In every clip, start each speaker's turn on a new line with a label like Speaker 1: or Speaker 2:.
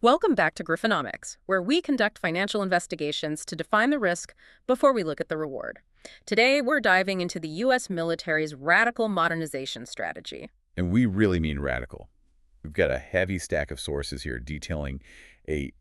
Speaker 1: Welcome back to Griffonomics, where we conduct financial investigations to define the risk before we look at the reward. Today, we're diving into the U.S. military's radical modernization strategy.
Speaker 2: And we really mean radical. We've got a heavy stack of sources here detailing a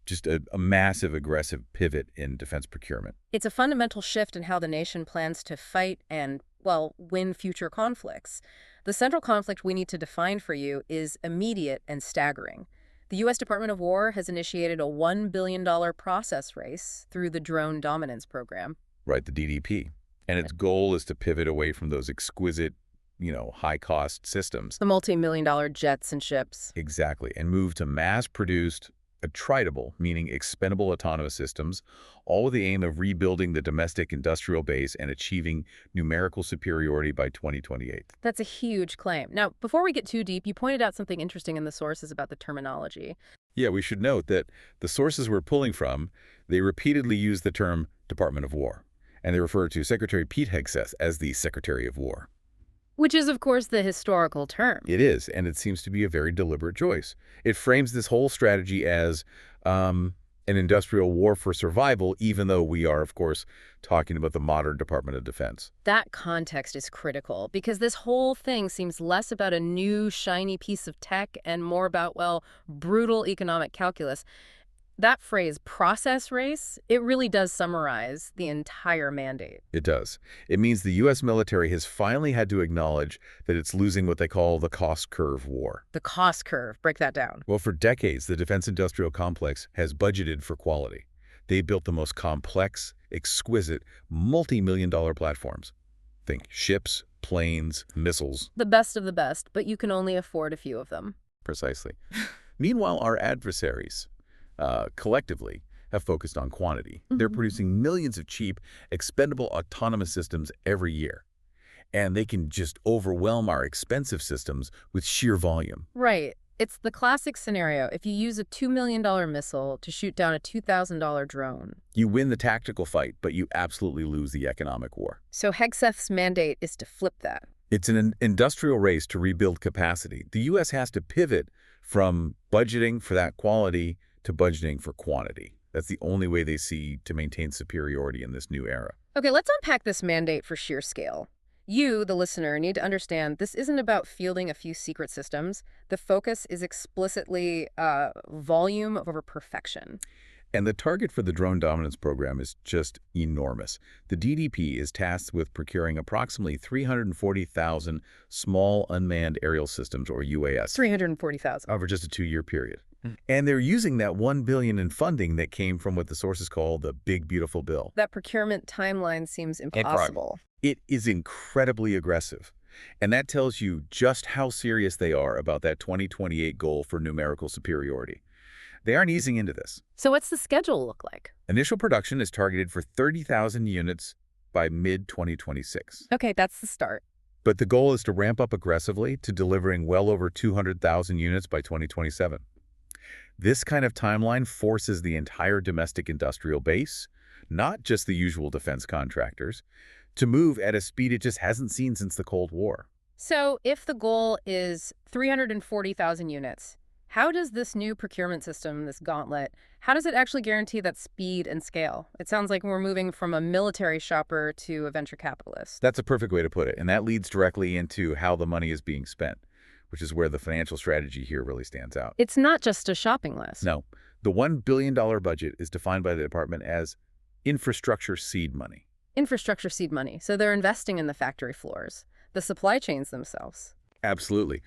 Speaker 2: just a massive aggressive pivot in defense procurement.
Speaker 1: It's a fundamental shift in how the nation plans to fight and, well, win future conflicts. The central conflict we need to define for you is immediate and staggering. The U.S. Department of War has initiated a $1 billion process race through the Drone Dominance Program.
Speaker 2: Right, the DDP. And its goal is to pivot away from those exquisite, high-cost systems.
Speaker 1: The multi-million-dollar jets and ships.
Speaker 2: Exactly, and move to mass-produced, attritable, meaning expendable autonomous systems, all with the aim of rebuilding the domestic industrial base and achieving numerical superiority by 2028.
Speaker 1: That's a huge claim. Now, before we get too deep, you pointed out something interesting in the sources about the terminology.
Speaker 2: Yeah, we should note that the sources we're pulling from, they repeatedly use the term Department of War, and they refer to Secretary Pete Hegseth as the Secretary of War.
Speaker 1: Which is, of course, the historical term.
Speaker 2: It is, and it seems to be a very deliberate choice. It frames this whole strategy as an industrial war for survival, even though we are, of course, talking about the modern Department of Defense.
Speaker 1: That context is critical, because this whole thing seems less about a new, shiny piece of tech and more about, well, brutal economic calculus. That phrase, process race, it really does summarize the entire mandate.
Speaker 2: It does. It means the U.S. military has finally had to acknowledge that it's losing what they call the cost curve war.
Speaker 1: The cost curve, break that down.
Speaker 2: Well, for decades, the defense industrial complex has budgeted for quality. They built the most complex, exquisite, multi-million-dollar platforms. Think ships, planes, missiles.
Speaker 1: The best of the best, but you can only afford a few of them.
Speaker 2: Precisely. Meanwhile, our adversaries collectively have focused on quantity. They're producing millions of cheap, expendable autonomous systems every year. And they can just overwhelm our expensive systems with sheer volume.
Speaker 1: Right. It's the classic scenario. If you use a $2 million missile to shoot down a $2,000 drone.
Speaker 2: You win the tactical fight, but you absolutely lose the economic war.
Speaker 1: So Hegseth's mandate is to flip that.
Speaker 2: It's an industrial race to rebuild capacity. The U.S. has to pivot from budgeting for that quality to budgeting for quantity. That's the only way they see to maintain superiority in this new era.
Speaker 1: Okay, let's unpack this mandate for sheer scale. You, the listener, need to understand this isn't about fielding a few secret systems. The focus is explicitly volume over perfection.
Speaker 2: And the target for the Drone Dominance Program is just enormous. The DDP is tasked with procuring approximately 340,000 small unmanned aerial systems, or UAS.
Speaker 1: 340,000.
Speaker 2: Over just a 2-year period. And they're using that $1 billion in funding that came from what the sources call the Big Beautiful Bill.
Speaker 1: That procurement timeline seems impossible.
Speaker 2: It is incredibly aggressive. And that tells you just how serious they are about that 2028 goal for numerical superiority. They aren't easing into this.
Speaker 1: So what's the schedule look like?
Speaker 2: Initial production is targeted for 30,000 units by mid-2026.
Speaker 1: Okay, that's the start.
Speaker 2: But the goal is to ramp up aggressively to delivering well over 200,000 units by 2027. This kind of timeline forces the entire domestic industrial base, not just the usual defense contractors, to move at a speed it just hasn't seen since the Cold War.
Speaker 1: So if the goal is 340,000 units, how does this new procurement system, this gauntlet, how does it actually guarantee that speed and scale? It sounds like we're moving from a military shopper to a venture capitalist.
Speaker 2: That's a perfect way to put it, and that leads directly into how the money is being spent, which is where the financial strategy here really stands out.
Speaker 1: It's not just a shopping list.
Speaker 2: No. The $1 billion budget is defined by the department as infrastructure seed money.
Speaker 1: Infrastructure seed money. So they're investing in the factory floors, the supply chains themselves.
Speaker 2: Absolutely.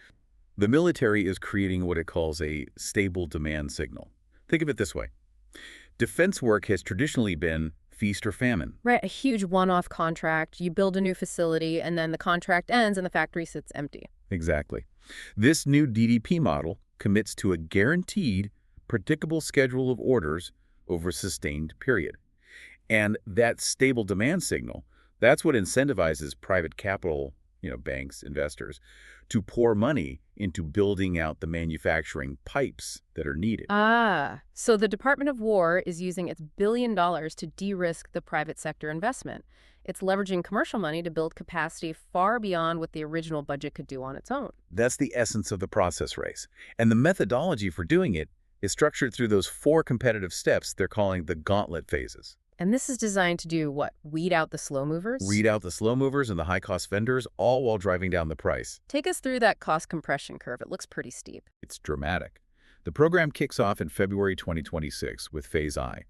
Speaker 2: The military is creating what it calls a stable demand signal. Think of it this way. Defense work has traditionally been feast or famine.
Speaker 1: Right, a huge one-off contract. You build a new facility, and then the contract ends and the factory sits empty.
Speaker 2: Exactly. This new DDP model commits to a guaranteed, predictable schedule of orders over a sustained period. And that stable demand signal, that's what incentivizes private capital, banks, investors, to pour money into building out the manufacturing pipes that are needed.
Speaker 1: So the Department of War is using its $1 billion to de-risk the private sector investment. It's leveraging commercial money to build capacity far beyond what the original budget could do on its own.
Speaker 2: That's the essence of the process race. And the methodology for doing it, It's structured through those 4 competitive steps they're calling the gauntlet phases.
Speaker 1: And this is designed to do what? Weed out the slow movers?
Speaker 2: Read out the slow movers and the high-cost vendors, all while driving down the price.
Speaker 1: Take us through that cost compression curve. It looks pretty steep.
Speaker 2: It's dramatic. The program kicks off in February 2026 with Phase I.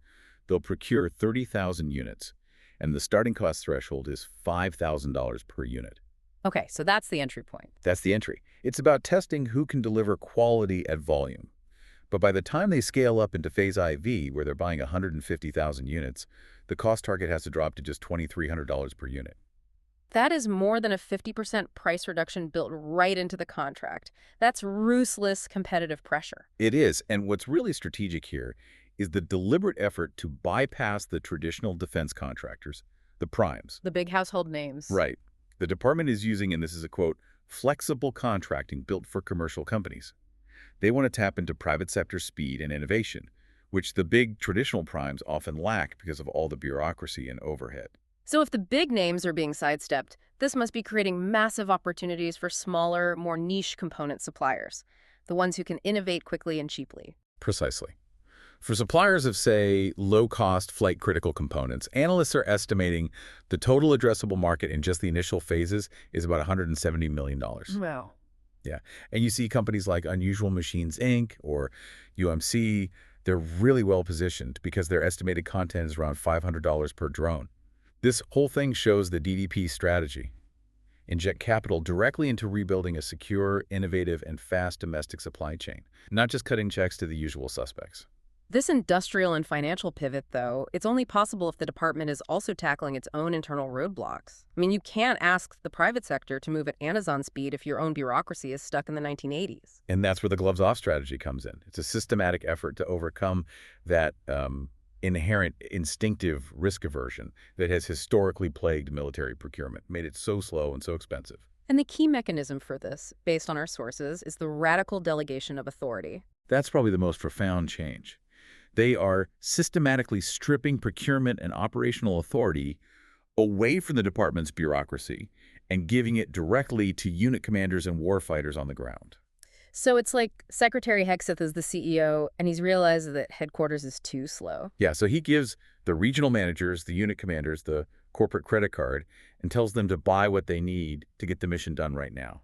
Speaker 2: They'll procure 30,000 units, and the starting cost threshold is $5,000 per unit.
Speaker 1: Okay, so that's the entry point.
Speaker 2: That's the entry. It's about testing who can deliver quality at volume. But by the time they scale up into Phase IV, where they're buying 150,000 units, the cost target has to drop to just $2,300 per unit.
Speaker 1: That is more than a 50% price reduction built right into the contract. That's ruthless competitive pressure.
Speaker 2: It is, and what's really strategic here is the deliberate effort to bypass the traditional defense contractors, the primes.
Speaker 1: The big household names.
Speaker 2: Right. The department is using, and this is a quote, flexible contracting built for commercial companies. They want to tap into private sector speed and innovation, which the big traditional primes often lack because of all the bureaucracy and overhead.
Speaker 1: So if the big names are being sidestepped, this must be creating massive opportunities for smaller, more niche component suppliers, the ones who can innovate quickly and cheaply.
Speaker 2: Precisely. For suppliers of, say, low-cost flight-critical components, analysts are estimating the total addressable market in just the initial phases is about $170 million.
Speaker 1: Wow.
Speaker 2: Yeah, and you see companies like Unusual Machines, Inc. or UMC, they're really well positioned because their estimated content is around $500 per drone. This whole thing shows the DDP strategy. Inject capital directly into rebuilding a secure, innovative, and fast domestic supply chain, not just cutting checks to the usual suspects.
Speaker 1: This industrial and financial pivot, though, it's only possible if the department is also tackling its own internal roadblocks. I mean, you can't ask the private sector to move at Amazon speed if your own bureaucracy is stuck in the 1980s.
Speaker 2: And that's where the gloves-off strategy comes in. It's a systematic effort to overcome that inherent instinctive risk aversion that has historically plagued military procurement, made it so slow and so expensive.
Speaker 1: And the key mechanism for this, based on our sources, is the radical delegation of authority.
Speaker 2: That's probably the most profound change. They are systematically stripping procurement and operational authority away from the department's bureaucracy and giving it directly to unit commanders and warfighters on the ground.
Speaker 1: So it's like Secretary Hegseth is the CEO, and he's realized that headquarters is too slow.
Speaker 2: Yeah, so he gives the regional managers, the unit commanders, the corporate credit card, and tells them to buy what they need to get the mission done right now.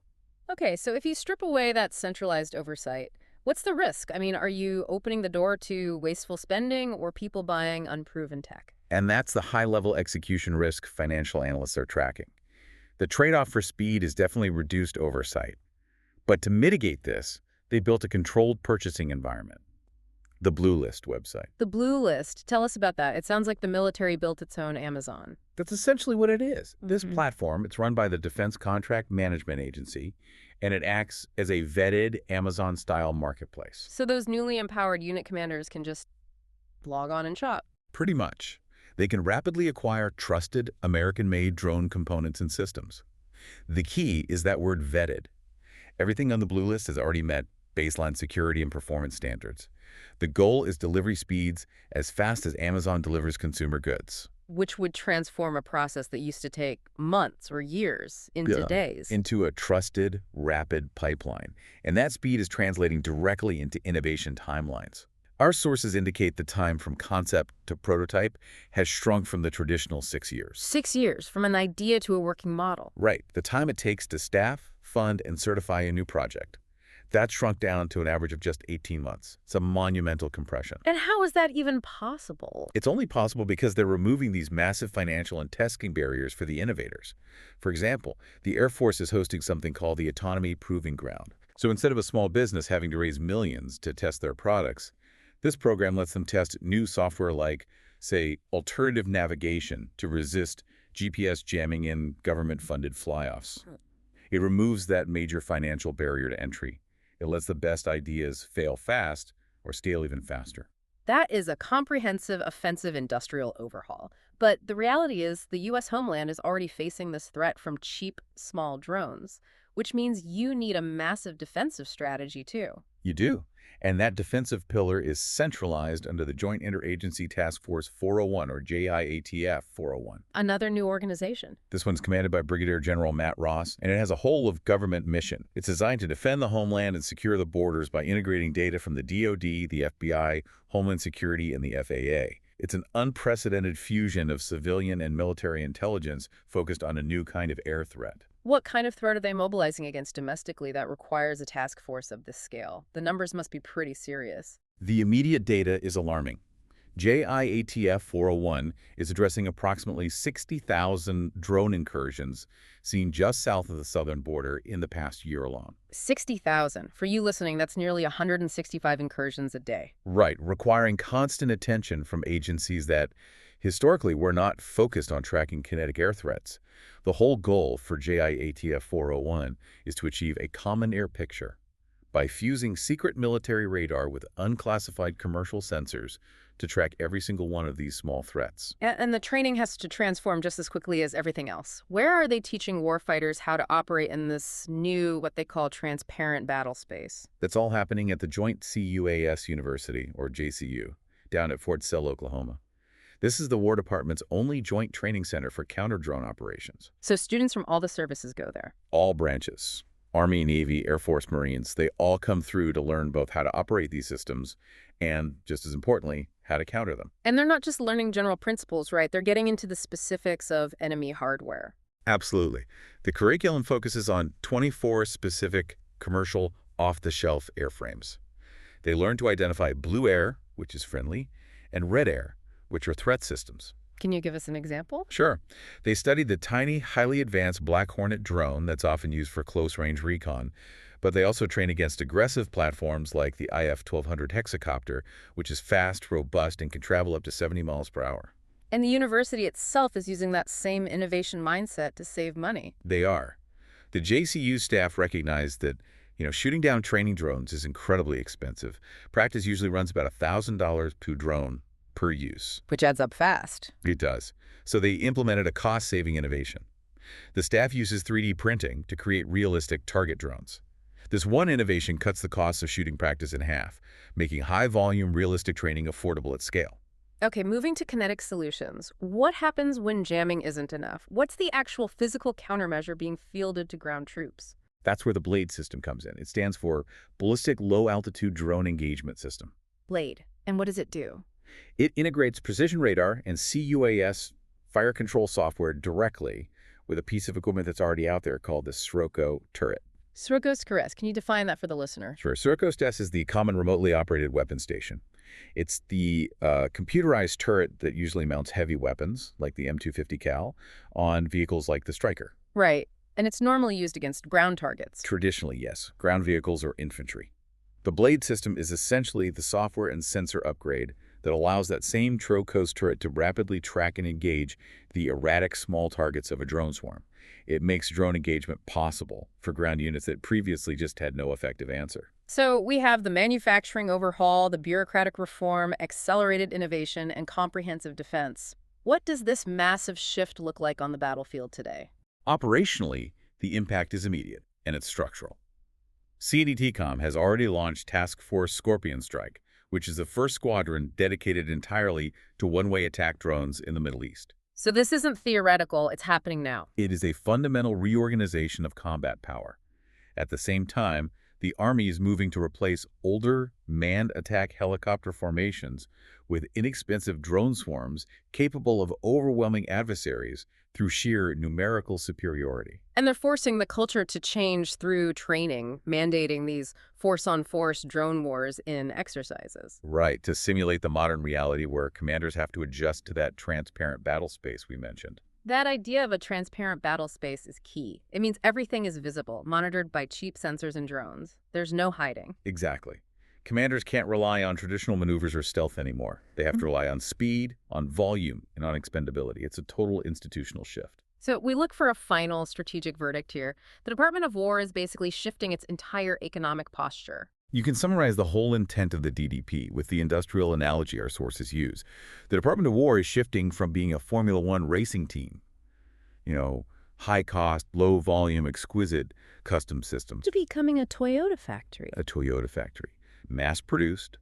Speaker 1: Okay, so if you strip away that centralized oversight, what's the risk? I mean, are you opening the door to wasteful spending or people buying unproven tech?
Speaker 2: And that's the high-level execution risk financial analysts are tracking. The trade-off for speed is definitely reduced oversight. But to mitigate this, they built a controlled purchasing environment, the Blue List website.
Speaker 1: The Blue List, tell us about that. It sounds like the military built its own Amazon.
Speaker 2: That's essentially what it is. This platform, it's run by the Defense Contract Management Agency, and it acts as a vetted Amazon-style marketplace.
Speaker 1: So those newly empowered unit commanders can just log on and shop.
Speaker 2: Pretty much. They can rapidly acquire trusted, American-made drone components and systems. The key is that word vetted. Everything on the Blue List has already met baseline security and performance standards. The goal is delivery speeds as fast as Amazon delivers consumer goods.
Speaker 1: Which would transform a process that used to take months or years into days.
Speaker 2: Into a trusted, rapid pipeline. And that speed is translating directly into innovation timelines. Our sources indicate the time from concept to prototype has shrunk from the traditional 6 years.
Speaker 1: 6 years, from an idea to a working model.
Speaker 2: Right. The time it takes to staff, fund, and certify a new project. That's shrunk down to an average of just 18 months. It's a monumental compression.
Speaker 1: And how is that even possible?
Speaker 2: It's only possible because they're removing these massive financial and testing barriers for the innovators. For example, the Air Force is hosting something called the Autonomy Proving Ground. So instead of a small business having to raise millions to test their products, this program lets them test new software like, say, alternative navigation to resist GPS jamming in government-funded fly-offs. It removes that major financial barrier to entry. It lets the best ideas fail fast or scale even faster.
Speaker 1: That is a comprehensive, offensive industrial overhaul. But the reality is the U.S. homeland is already facing this threat from cheap, small drones, which means you need a massive defensive strategy, too.
Speaker 2: You do. And that defensive pillar is centralized under the Joint Interagency Task Force 401, or JIATF 401.
Speaker 1: Another new organization.
Speaker 2: This one's commanded by Brigadier General Matt Ross, and it has a whole-of-government mission. It's designed to defend the homeland and secure the borders by integrating data from the DoD, the FBI, Homeland Security, and the FAA. It's an unprecedented fusion of civilian and military intelligence focused on a new kind of air threat.
Speaker 1: What kind of threat are they mobilizing against domestically that requires a task force of this scale? The numbers must be pretty serious.
Speaker 2: The immediate data is alarming. JIATF 401 is addressing approximately 60,000 drone incursions seen just south of the southern border in the past year alone.
Speaker 1: 60,000. For you listening, that's nearly 165 incursions a day.
Speaker 2: Right, requiring constant attention from agencies that historically were not focused on tracking kinetic air threats. The whole goal for JIATF 401 is to achieve a common air picture by fusing secret military radar with unclassified commercial sensors to track every single one of these small threats.
Speaker 1: And the training has to transform just as quickly as everything else. Where are they teaching warfighters how to operate in this new, what they call transparent battle space?
Speaker 2: That's all happening at the Joint CUAS University, or JCU, down at Fort Sill, Oklahoma. This is the War Department's only joint training center for counter-drone operations.
Speaker 1: So students from all the services go there?
Speaker 2: All branches. Army, Navy, Air Force, Marines, they all come through to learn both how to operate these systems and, just as importantly, how to counter them.
Speaker 1: And they're not just learning general principles, right? They're getting into the specifics of enemy hardware.
Speaker 2: Absolutely. The curriculum focuses on 24 specific commercial off-the-shelf airframes. They learn to identify blue air, which is friendly, and red air, which are threat systems.
Speaker 1: Can you give us an example?
Speaker 2: Sure. They studied the tiny, highly advanced Black Hornet drone that's often used for close-range recon, but they also train against aggressive platforms like the IF-1200 hexacopter, which is fast, robust, and can travel up to 70 miles per hour.
Speaker 1: And the university itself is using that same innovation mindset to save money.
Speaker 2: They are. The JCU staff recognize that, shooting down training drones is incredibly expensive. Practice usually runs about $1,000 per drone per use.
Speaker 1: Which adds up fast.
Speaker 2: It does. So they implemented a cost-saving innovation. The staff uses 3D printing to create realistic target drones. This one innovation cuts the cost of shooting practice in half, making high-volume, realistic training affordable at scale.
Speaker 1: Okay, moving to kinetic solutions. What happens when jamming isn't enough? What's the actual physical countermeasure being fielded to ground troops?
Speaker 2: That's where the BLADE system comes in. It stands for Ballistic Low-Altitude Drone Engagement System.
Speaker 1: BLADE. And what does it do?
Speaker 2: It integrates precision radar and CUAS fire control software directly with a piece of equipment that's already out there called the Sirocco turret.
Speaker 1: Sirocco turret. Can you define that for the listener?
Speaker 2: Sure. Sirocco turret is the common remotely operated weapon station. It's the computerized turret that usually mounts heavy weapons, like the M250 Cal, on vehicles like the Stryker.
Speaker 1: Right. And it's normally used against ground targets.
Speaker 2: Traditionally, yes. Ground vehicles or infantry. The BLADE system is essentially the software and sensor upgrade that allows that same Sirocco turret to rapidly track and engage the erratic small targets of a drone swarm. It makes drone engagement possible for ground units that previously just had no effective answer.
Speaker 1: So we have the manufacturing overhaul, the bureaucratic reform, accelerated innovation, and comprehensive defense. What does this massive shift look like on the battlefield today?
Speaker 2: Operationally, the impact is immediate, and it's structural. CNETCOM has already launched Task Force Scorpion Strike, which is the first squadron dedicated entirely to one-way attack drones in the Middle East.
Speaker 1: So this isn't theoretical, it's happening now.
Speaker 2: It is a fundamental reorganization of combat power. At the same time, the Army is moving to replace older manned attack helicopter formations with inexpensive drone swarms capable of overwhelming adversaries through sheer numerical superiority.
Speaker 1: And they're forcing the culture to change through training, mandating these force-on-force drone wars in exercises.
Speaker 2: Right, to simulate the modern reality where commanders have to adjust to that transparent battle space we mentioned.
Speaker 1: That idea of a transparent battle space is key. It means everything is visible, monitored by cheap sensors and drones. There's no hiding.
Speaker 2: Exactly. Commanders can't rely on traditional maneuvers or stealth anymore. They have to rely on speed, on volume, and on expendability. It's a total institutional shift.
Speaker 1: So we look for a final strategic verdict here. The Department of War is basically shifting its entire economic posture.
Speaker 2: You can summarize the whole intent of the DDP with the industrial analogy our sources use. The Department of War is shifting from being a Formula One racing team, high cost, low volume, exquisite custom systems,
Speaker 1: To becoming a Toyota factory.
Speaker 2: a Toyota factory. Mass-produced,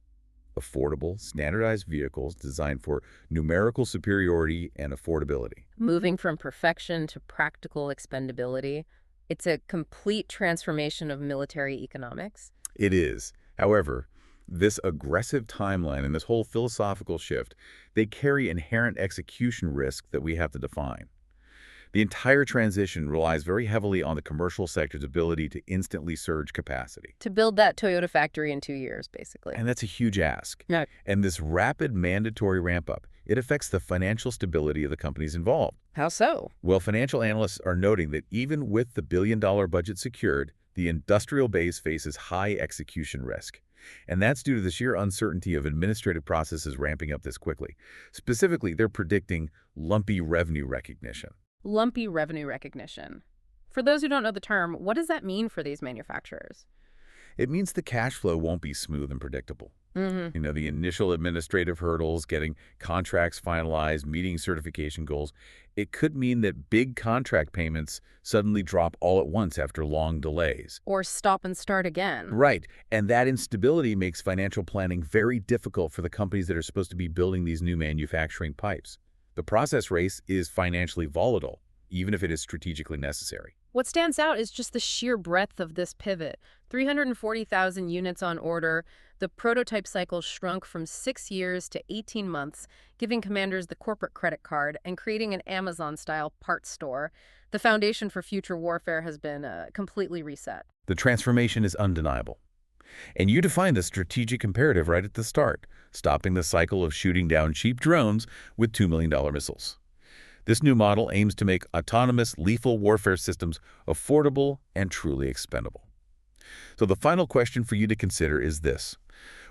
Speaker 2: affordable, standardized vehicles designed for numerical superiority and affordability.
Speaker 1: Moving from perfection to practical expendability, it's a complete transformation of military economics.
Speaker 2: It is. However, this aggressive timeline and this whole philosophical shift, they carry inherent execution risk that we have to define. The entire transition relies very heavily on the commercial sector's ability to instantly surge capacity.
Speaker 1: To build that Toyota factory in 2 years, basically.
Speaker 2: And that's a huge ask.
Speaker 1: Yeah.
Speaker 2: And this rapid mandatory ramp-up, it affects the financial stability of the companies involved.
Speaker 1: How so?
Speaker 2: Well, financial analysts are noting that even with the billion-dollar budget secured, the industrial base faces high execution risk. And that's due to the sheer uncertainty of administrative processes ramping up this quickly. Specifically, they're predicting lumpy revenue recognition.
Speaker 1: Lumpy revenue recognition. For those who don't know the term, what does that mean for these manufacturers?
Speaker 2: It means the cash flow won't be smooth and predictable.
Speaker 1: Mm-hmm.
Speaker 2: You know, the initial administrative hurdles, getting contracts finalized, meeting certification goals, it could mean that big contract payments suddenly drop all at once after long delays.
Speaker 1: Or stop and start again.
Speaker 2: Right, and that instability makes financial planning very difficult for the companies that are supposed to be building these new manufacturing pipes. The process race is financially volatile, even if it is strategically necessary.
Speaker 1: What stands out is just the sheer breadth of this pivot. 340,000 units on order. The prototype cycle shrunk from 6 years to 18 months, giving commanders the corporate credit card and creating an Amazon-style parts store. The foundation for future warfare has been completely reset.
Speaker 2: The transformation is undeniable. And you define the strategic imperative right at the start, stopping the cycle of shooting down cheap drones with $2 million missiles. This new model aims to make autonomous, lethal warfare systems affordable and truly expendable. So the final question for you to consider is this.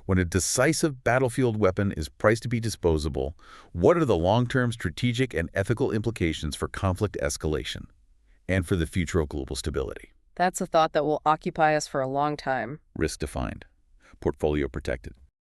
Speaker 2: When a decisive battlefield weapon is priced to be disposable, what are the long-term strategic and ethical implications for conflict escalation and for the future of global stability?
Speaker 1: That's a thought that will occupy us for a long time.
Speaker 2: Risk defined, portfolio protected.